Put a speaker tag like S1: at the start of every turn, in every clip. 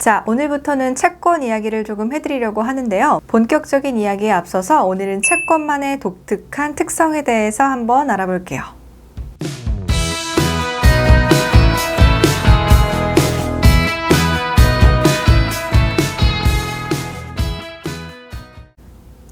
S1: 자, 오늘부터는 채권 이야기를 조금 해드리려고 하는데요. 본격적인 이야기에 앞서서 오늘은 채권만의 독특한 특성에 대해서 한번 알아볼게요.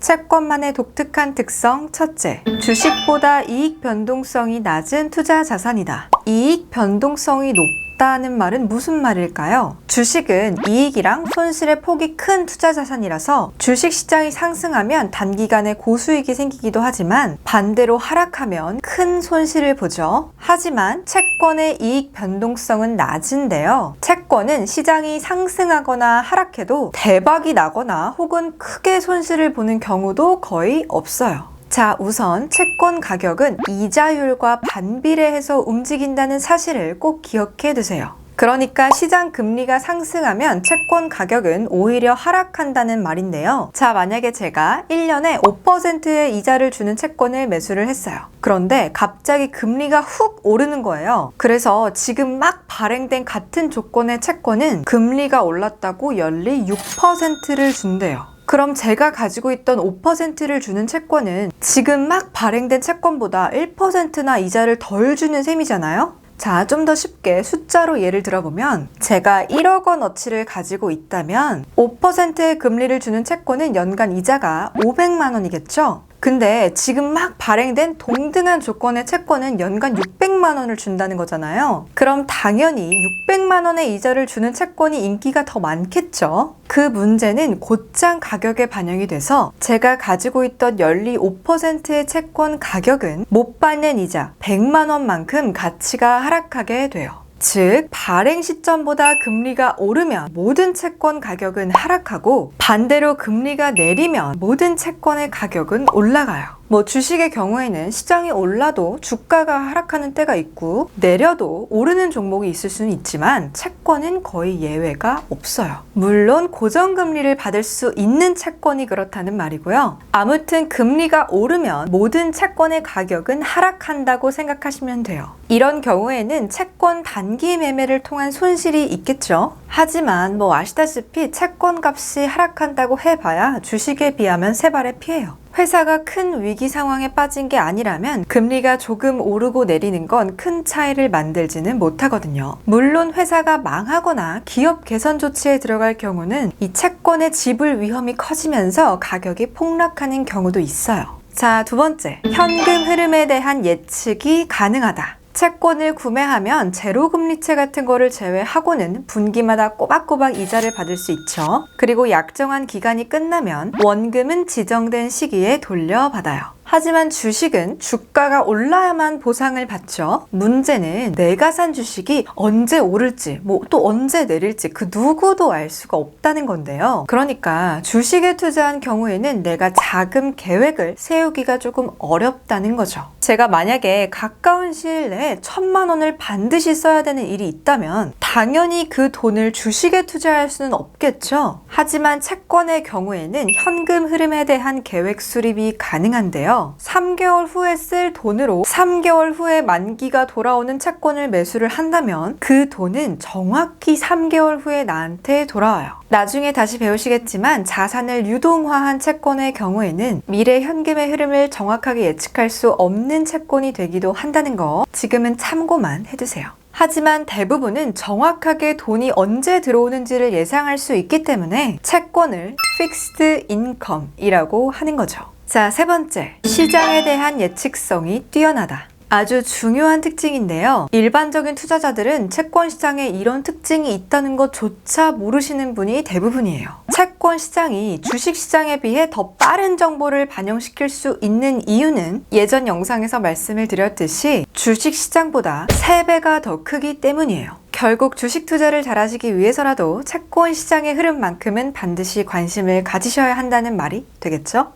S1: 채권만의 독특한 특성 첫째, 주식보다 이익 변동성이 낮은 투자 자산이다. 이익 변동성이 높다는 말은 무슨 말일까요? 주식은 이익이랑 손실의 폭이 큰 투자 자산이라서 주식 시장이 상승하면 단기간에 고수익이 생기기도 하지만 반대로 하락하면 큰 손실을 보죠. 하지만 채권의 이익 변동성은 낮은데요. 채권은 시장이 상승하거나 하락해도 대박이 나거나 혹은 크게 손실을 보는 경우도 거의 없어요. 자, 우선 채권 가격은 이자율과 반비례해서 움직인다는 사실을 꼭 기억해 두세요. 그러니까 시장 금리가 상승하면 채권 가격은 오히려 하락한다는 말인데요. 자, 만약에 제가 1년에 5%의 이자를 주는 채권을 매수를 했어요. 그런데 갑자기 금리가 훅 오르는 거예요. 그래서 지금 막 발행된 같은 조건의 채권은 금리가 올랐다고 연리 6%를 준대요. 그럼 제가 가지고 있던 5%를 주는 채권은 지금 막 발행된 채권보다 1%나 이자를 덜 주는 셈이잖아요? 자, 좀 더 쉽게 숫자로 예를 들어보면 제가 1억 원어치를 가지고 있다면 5%의 금리를 주는 채권은 연간 이자가 500만 원이겠죠? 근데 지금 막 발행된 동등한 조건의 채권은 연간 600만 원을 준다는 거잖아요. 그럼 당연히 600만 원의 이자를 주는 채권이 인기가 더 많겠죠. 그 문제는 곧장 가격에 반영이 돼서 제가 가지고 있던 연리 5%의 채권 가격은 못 받는 이자 100만 원만큼 가치가 하락하게 돼요. 즉, 발행 시점보다 금리가 오르면 모든 채권 가격은 하락하고 반대로 금리가 내리면 모든 채권의 가격은 올라가요. 주식의 경우에는 시장이 올라도 주가가 하락하는 때가 있고 내려도 오르는 종목이 있을 수는 있지만 채권은 거의 예외가 없어요. 물론 고정금리를 받을 수 있는 채권이 그렇다는 말이고요. 아무튼 금리가 오르면 모든 채권의 가격은 하락한다고 생각하시면 돼요. 이런 경우에는 채권 단기 매매를 통한 손실이 있겠죠. 하지만 아시다시피 채권 값이 하락한다고 해봐야 주식에 비하면 세 발의 피해요. 회사가 큰 위기 상황에 빠진 게 아니라면 금리가 조금 오르고 내리는 건 큰 차이를 만들지는 못하거든요. 물론 회사가 망하거나 기업 개선 조치에 들어갈 경우는 이 채권의 지불 위험이 커지면서 가격이 폭락하는 경우도 있어요. 자, 두 번째, 현금 흐름에 대한 예측이 가능하다. 채권을 구매하면 제로금리채 같은 거를 제외하고는 분기마다 꼬박꼬박 이자를 받을 수 있죠. 그리고 약정한 기간이 끝나면 원금은 지정된 시기에 돌려받아요. 하지만 주식은 주가가 올라야만 보상을 받죠. 문제는 내가 산 주식이 언제 오를지 또 언제 내릴지 그 누구도 알 수가 없다는 건데요. 그러니까 주식에 투자한 경우에는 내가 자금 계획을 세우기가 조금 어렵다는 거죠. 제가 만약에 가까운 시일 내에 1,000만 원을 반드시 써야 되는 일이 있다면 당연히 그 돈을 주식에 투자할 수는 없겠죠. 하지만 채권의 경우에는 현금 흐름에 대한 계획 수립이 가능한데요. 3개월 후에 쓸 돈으로 3개월 후에 만기가 돌아오는 채권을 매수를 한다면 그 돈은 정확히 3개월 후에 나한테 돌아와요. 나중에 다시 배우시겠지만 자산을 유동화한 채권의 경우에는 미래 현금의 흐름을 정확하게 예측할 수 없는 채권이 되기도 한다는 거 지금은 참고만 해두세요. 하지만 대부분은 정확하게 돈이 언제 들어오는지를 예상할 수 있기 때문에 채권을 Fixed Income이라고 하는 거죠. 자, 세 번째, 시장에 대한 예측성이 뛰어나다. 아주 중요한 특징인데요. 일반적인 투자자들은 채권 시장에 이런 특징이 있다는 것조차 모르시는 분이 대부분이에요. 채권 시장이 주식 시장에 비해 더 빠른 정보를 반영시킬 수 있는 이유는 예전 영상에서 말씀을 드렸듯이 주식 시장보다 3배가 더 크기 때문이에요. 결국 주식 투자를 잘하시기 위해서라도 채권 시장의 흐름만큼은 반드시 관심을 가지셔야 한다는 말이 되겠죠?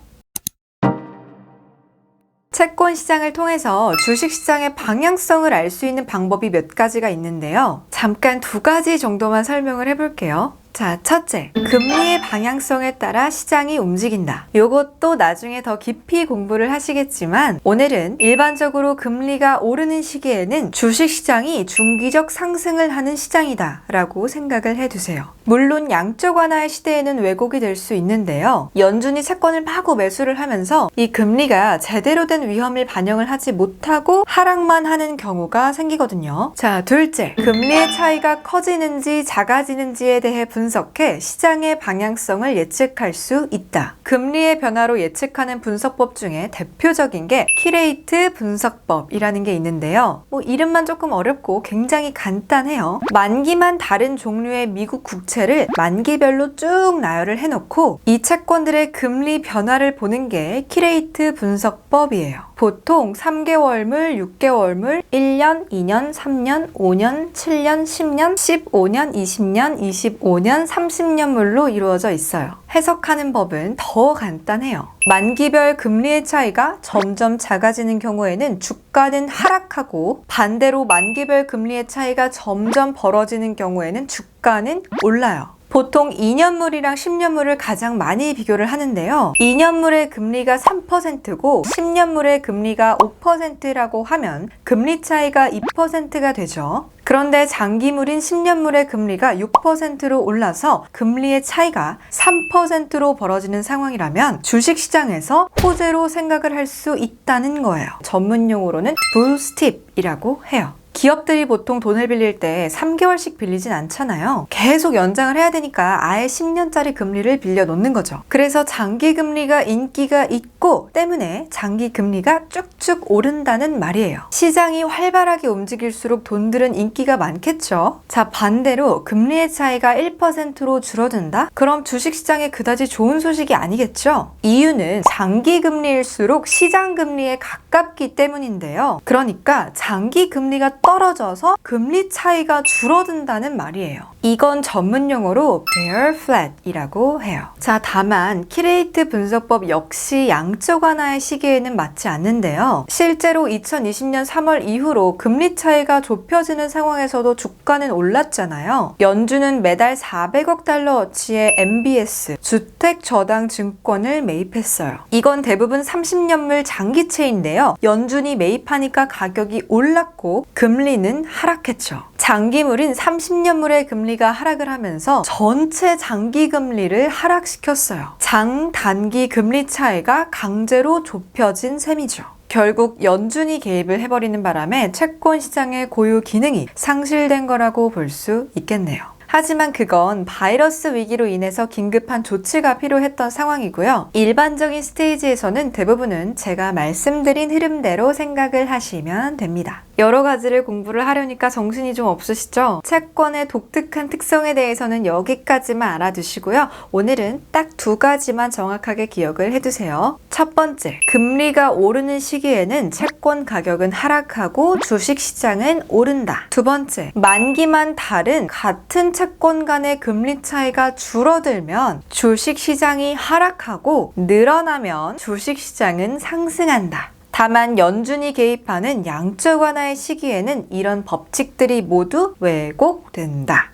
S1: 채권 시장을 통해서 주식 시장의 방향성을 알 수 있는 방법이 몇 가지가 있는데요. 잠깐 2가지 정도만 설명을 해볼게요. 자, 첫째, 금리의 방향성에 따라 시장이 움직인다. 요것도 나중에 더 깊이 공부를 하시겠지만 오늘은 일반적으로 금리가 오르는 시기에는 주식시장이 중기적 상승을 하는 시장이다 라고 생각을 해두세요. 물론 양적 완화의 시대에는 왜곡이 될 수 있는데요. 연준이 채권을 마구 매수를 하면서 이 금리가 제대로 된 위험을 반영을 하지 못하고 하락만 하는 경우가 생기거든요. 자, 둘째, 금리의 차이가 커지는지 작아지는지에 대해 분석해 시장의 방향성을 예측할 수 있다. 금리의 변화로 예측하는 분석법 중에 대표적인 게 키레이트 분석법이라는 게 있는데요. 이름만 조금 어렵고 굉장히 간단해요. 만기만 다른 종류의 미국 국채를 만기별로 쭉 나열을 해놓고 이 채권들의 금리 변화를 보는 게 키레이트 분석법이에요. 보통 3개월물, 6개월물, 1년, 2년, 3년, 5년, 7년, 10년, 15년, 20년, 25년, 30년물로 이루어져 있어요. 해석하는 법은 더 간단해요. 만기별 금리의 차이가 점점 작아지는 경우에는 주가는 하락하고 반대로 만기별 금리의 차이가 점점 벌어지는 경우에는 주가는 올라요. 보통 2년물이랑 10년물을 가장 많이 비교를 하는데요. 2년물의 금리가 3%고 10년물의 금리가 5%라고 하면 금리 차이가 2%가 되죠. 그런데 장기물인 10년물의 금리가 6%로 올라서 금리의 차이가 3%로 벌어지는 상황이라면 주식시장에서 호재로 생각을 할 수 있다는 거예요. 전문 용어로는 부스팁이라고 해요. 기업들이 보통 돈을 빌릴 때 3개월씩 빌리진 않잖아요. 계속 연장을 해야 되니까 아예 10년짜리 금리를 빌려 놓는 거죠. 그래서 장기 금리가 인기가 있고 때문에 장기 금리가 쭉쭉 오른다는 말이에요. 시장이 활발하게 움직일수록 돈들은 인기가 많겠죠. 자, 반대로 금리의 차이가 1%로 줄어든다? 그럼 주식시장에 그다지 좋은 소식이 아니겠죠? 이유는 장기 금리일수록 시장 금리에 가깝기 때문인데요. 그러니까 장기 금리가 떨어져서 금리 차이가 줄어든다는 말이에요. 이건 전문 용어로 bear flat이라고 해요. 자, 다만 키레이트 분석법 역시 양적 완화의 시기에는 맞지 않는데요. 실제로 2020년 3월 이후로 금리 차이가 좁혀지는 상황에서도 주가는 올랐잖아요. 연준은 매달 400억 달러어치의 MBS, 주택 저당 증권을 매입했어요. 이건 대부분 30년물 장기채인데요. 연준이 매입하니까 가격이 올랐고 금리는 하락했죠. 장기물인 30년물의 금리가 하락을 하면서 전체 장기 금리를 하락시켰어요. 장단기 금리 차이가 강제로 좁혀진 셈이죠. 결국 연준이 개입을 해버리는 바람에 채권 시장의 고유 기능이 상실된 거라고 볼 수 있겠네요. 하지만 그건 바이러스 위기로 인해서 긴급한 조치가 필요했던 상황이고요. 일반적인 스테이지에서는 대부분은 제가 말씀드린 흐름대로 생각을 하시면 됩니다. 여러 가지를 공부를 하려니까 정신이 좀 없으시죠? 채권의 독특한 특성에 대해서는 여기까지만 알아두시고요. 오늘은 딱 2가지만 정확하게 기억을 해두세요. 첫 번째, 금리가 오르는 시기에는 채권 가격은 하락하고 주식시장은 오른다. 두 번째, 만기만 다른 같은 채권 간의 금리 차이가 줄어들면 주식시장이 하락하고 늘어나면 주식시장은 상승한다. 다만 연준이 개입하는 양적 완화의 시기에는 이런 법칙들이 모두 왜곡된다.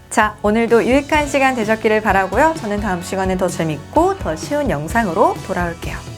S1: 자, 오늘도 유익한 시간 되셨기를 바라고요. 저는 다음 시간에 더 재밌고 더 쉬운 영상으로 돌아올게요.